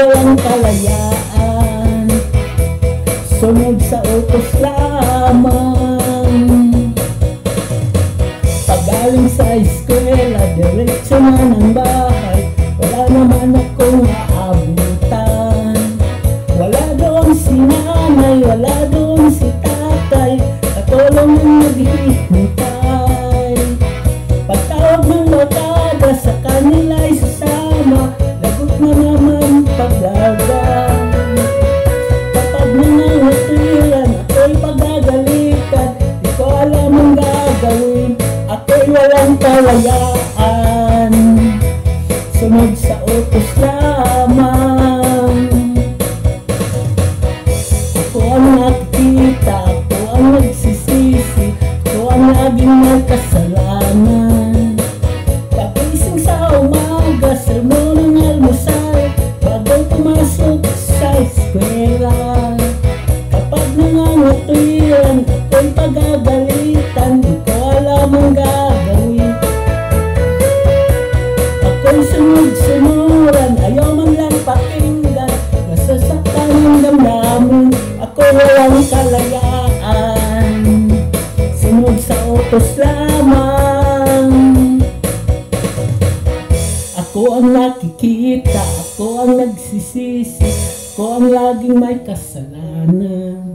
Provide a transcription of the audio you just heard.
walang kalayaan, sunod sa utos lamang. Pagaling sa eskwela, diretso na ng bahay, wala naman akong aabutan. Wala doon si nanay, wala doon si tatay, katulong ang naghihintay. Pagtawag ng barkada, sa kanila'y sasama, lagot na naman paglagan. Kapag nanangatilan, ako'y pagagalitan, di ko alam ang gagawin, ako'y walang kalayaan, sunod sa utos lamang. Ako ang nakikita, ako ang nagsisisi, ako ang laging may kasalanan. Pagising sa umaga, sermon ng almusal, bago pumasok sa eskwela. Kapag nangangatilan, ako'y pagagalitan, di ko alam ang gagawin. Ako'y sunod-sunuran, ayaw man lang pakinggan, nasasaktan ang damdamin, ako walang kalayaan, sunod sa utos lamang. Ako ang nakikita, ako ang nagsisisi, ako ang laging may kasalanan.